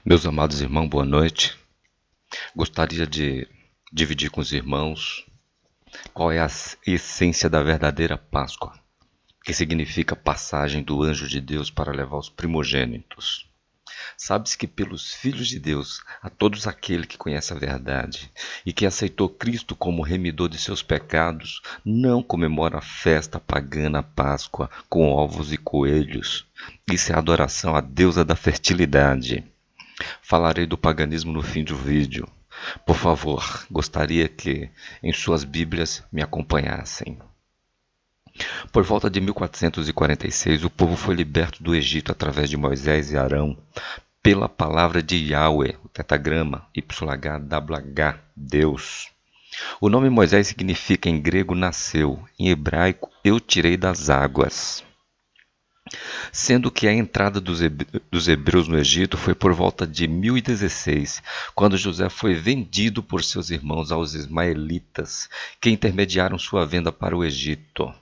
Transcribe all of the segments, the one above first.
Meus amados irmãos, boa noite. Gostaria de dividir com os irmãos qual é a essência da verdadeira Páscoa, que significa passagem do anjo de Deus para levar os primogênitos. Sabe-se que pelos filhos de Deus, a todos aqueles que conhecem a verdade e que aceitou Cristo como remidor de seus pecados, não comemora a festa pagana Páscoa com ovos e coelhos. Isso é adoração à deusa da fertilidade. Falarei do paganismo no fim do vídeo. Por favor, gostaria que em suas Bíblias me acompanhassem. Por volta de 1446, o povo foi liberto do Egito através de Moisés e Arão pela palavra de Yahweh, o tetagrama YHWH, Deus. O nome Moisés significa em grego nasceu, em hebraico eu tirei das águas. Sendo que a entrada dos hebreus no Egito foi por volta de 1016, quando José foi vendido por seus irmãos aos ismaelitas, que intermediaram sua venda para o Egito.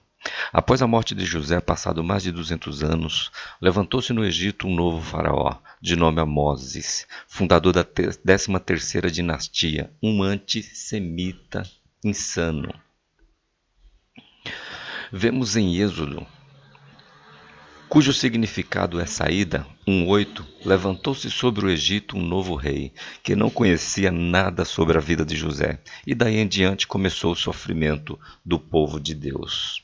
Após a morte de José, passado mais de 200 anos, levantou-se no Egito um novo faraó, de nome Amoses, fundador da 13ª dinastia, um antissemita insano. Vemos em Êxodo, cujo significado é saída, 1:8, levantou-se sobre o Egito um novo rei, que não conhecia nada sobre a vida de José, e daí em diante começou o sofrimento do povo de Deus.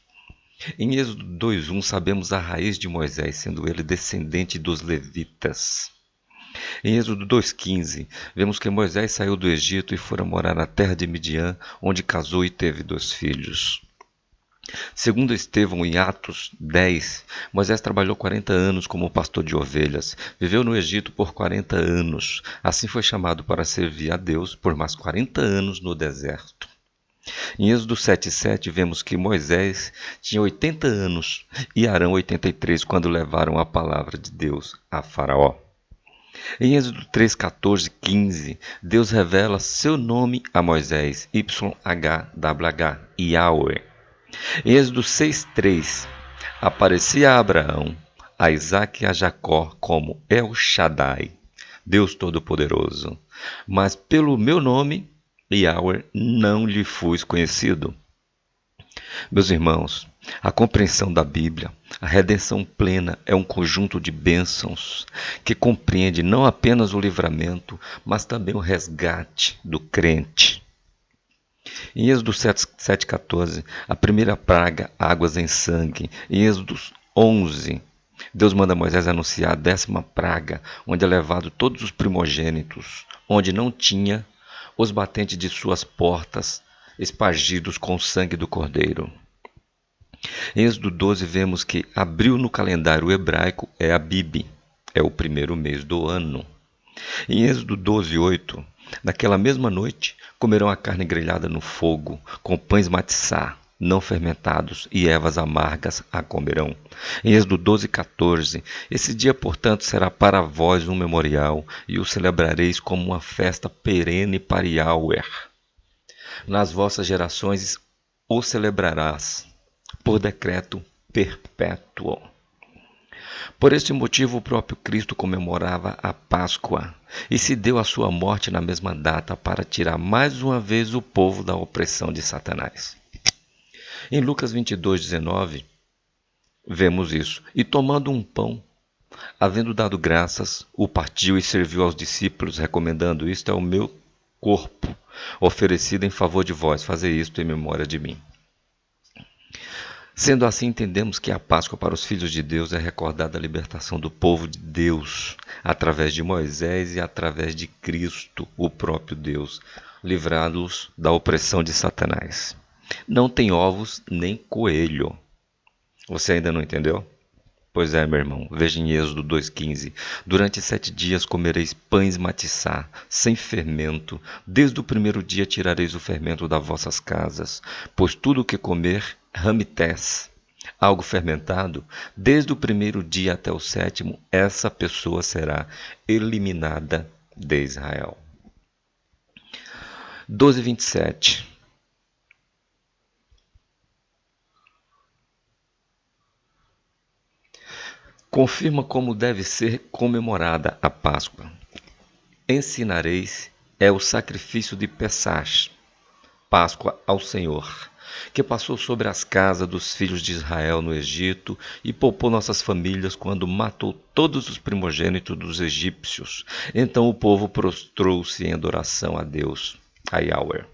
Em Êxodo 2:1 sabemos a raiz de Moisés, sendo ele descendente dos levitas. Em Êxodo 2:15, vemos que Moisés saiu do Egito e fora morar na terra de Midian, onde casou e teve 2 filhos. Segundo Estevão, em Atos 10, Moisés trabalhou 40 anos como pastor de ovelhas, viveu no Egito por 40 anos, assim foi chamado para servir a Deus por mais 40 anos no deserto. Em Êxodo 7:7 vemos que Moisés tinha 80 anos e Arão 83 quando levaram a palavra de Deus a Faraó. Em Êxodo 3:14-15, Deus revela seu nome a Moisés, YHWH, Yahweh. Em Êxodo 6:3, aparecia a Abraão, a Isaque e a Jacó como El Shaddai, Deus Todo-Poderoso. Mas pelo meu nome, Yahweh, não lhe fui conhecido. Meus irmãos, a compreensão da Bíblia, a redenção plena é um conjunto de bênçãos que compreende não apenas o livramento, mas também o resgate do crente. Em Êxodo 7:14, a primeira praga, águas em sangue. Em Êxodo 11, Deus manda Moisés anunciar a 10ª praga, onde é levado todos os primogênitos, onde não tinha os batentes de suas portas, espargidos com o sangue do cordeiro. Em Êxodo 12, vemos que abril no calendário hebraico é Abib, é o primeiro mês do ano. Em Êxodo 12:8, naquela mesma noite, comerão a carne grelhada no fogo, com pães matissá, não fermentados, e ervas amargas a comerão. Em Êxodo 12:14, esse dia, portanto, será para vós um memorial, e o celebrareis como uma festa perene para Yahweh. Nas vossas gerações o celebrarás, por decreto perpétuo. Por este motivo, o próprio Cristo comemorava a Páscoa e se deu a sua morte na mesma data para tirar mais uma vez o povo da opressão de Satanás. Em Lucas 22:19, vemos isso. E tomando um pão, havendo dado graças, o partiu e serviu aos discípulos, recomendando: isto é o meu corpo, oferecido em favor de vós, fazei isto em memória de mim. Sendo assim, entendemos que a Páscoa para os filhos de Deus é recordar da libertação do povo de Deus, através de Moisés e através de Cristo, o próprio Deus, livrá-los da opressão de Satanás. Não tem ovos nem coelho. Você ainda não entendeu? Pois é, meu irmão, veja em Êxodo 2:15. Durante 7 dias comereis pães matissá, sem fermento. Desde o primeiro dia tirareis o fermento das vossas casas. Pois tudo o que comer, ramités, algo fermentado, desde o primeiro dia até o 7º, essa pessoa será eliminada de Israel. 12:27. Confirma como deve ser comemorada a Páscoa. ensinareis é o sacrifício de Pessach, Páscoa ao Senhor, que passou sobre as casas dos filhos de Israel no Egito e poupou nossas famílias quando matou todos os primogênitos dos egípcios. Então o povo prostrou-se em adoração a Deus, a Yahweh.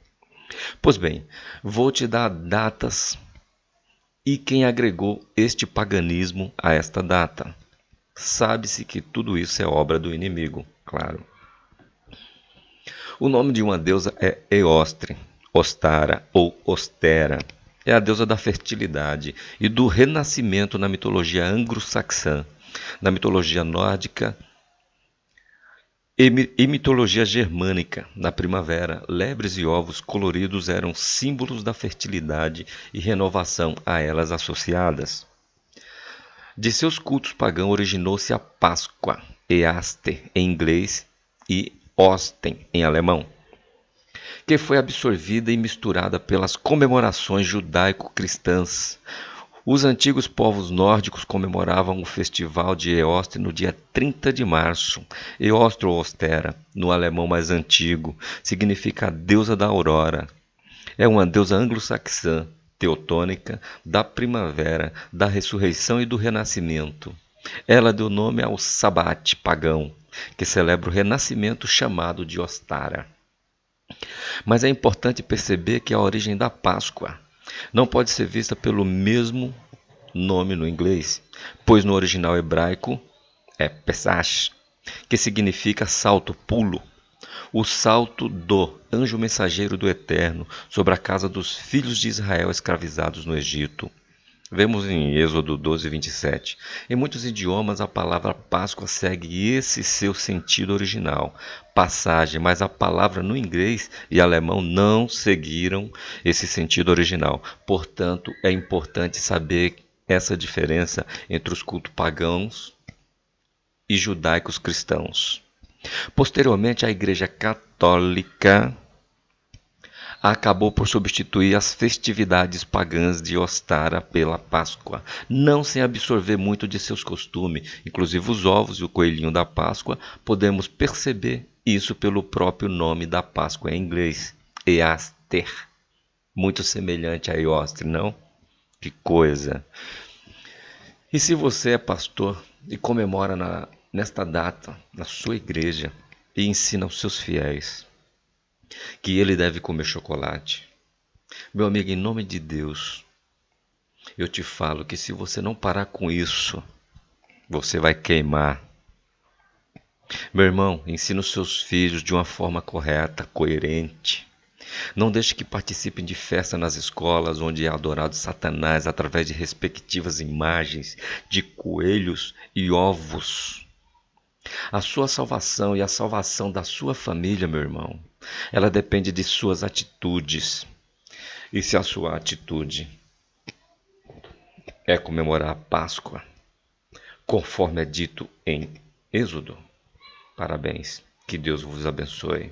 Pois bem, vou te dar datas e quem agregou este paganismo a esta data. Sabe-se que tudo isso é obra do inimigo, claro. O nome de uma deusa é Eostre, Ostara ou Ostera. É a deusa da fertilidade e do renascimento na mitologia anglo-saxã, na mitologia nórdica e mitologia germânica. Na primavera, lebres e ovos coloridos eram símbolos da fertilidade e renovação a elas associadas. De seus cultos pagãos originou-se a Páscoa, Easter em inglês e Osten em alemão, que foi absorvida e misturada pelas comemorações judaico-cristãs. Os antigos povos nórdicos comemoravam o festival de Eostre no dia 30 de março. Eostre ou Ostera, no alemão mais antigo, significa a deusa da aurora. É uma deusa anglo-saxã, teotônica, da primavera, da ressurreição e do renascimento. Ela deu nome ao Sabate pagão, que celebra o renascimento chamado de Ostara. Mas é importante perceber que a origem da Páscoa não pode ser vista pelo mesmo nome no inglês, pois no original hebraico é Pesach, que significa salto, pulo. O salto do anjo mensageiro do Eterno sobre a casa dos filhos de Israel escravizados no Egito. Vemos em Êxodo 12, 27. Em muitos idiomas, a palavra Páscoa segue esse seu sentido original, passagem, mas a palavra no inglês e alemão não seguiram esse sentido original. Portanto, é importante saber essa diferença entre os cultos pagãos e judaicos cristãos. Posteriormente, a Igreja Católica acabou por substituir as festividades pagãs de Ostara pela Páscoa, não sem absorver muito de seus costumes, inclusive os ovos e o coelhinho da Páscoa. Podemos perceber isso pelo próprio nome da Páscoa em inglês, Easter, muito semelhante a Eostre, não? Que coisa! E se você é pastor e comemora nesta data na sua igreja e ensina aos seus fiéis que ele deve comer chocolate, meu amigo, em nome de Deus, eu te falo que se você não parar com isso, você vai queimar. Meu irmão, ensina os seus filhos de uma forma correta, coerente. Não deixe que participem de festa nas escolas onde é adorado Satanás através de respectivas imagens de coelhos e ovos. A sua salvação e a salvação da sua família, meu irmão, ela depende de suas atitudes. E se a sua atitude é comemorar a Páscoa, conforme é dito em Êxodo, parabéns, que Deus vos abençoe.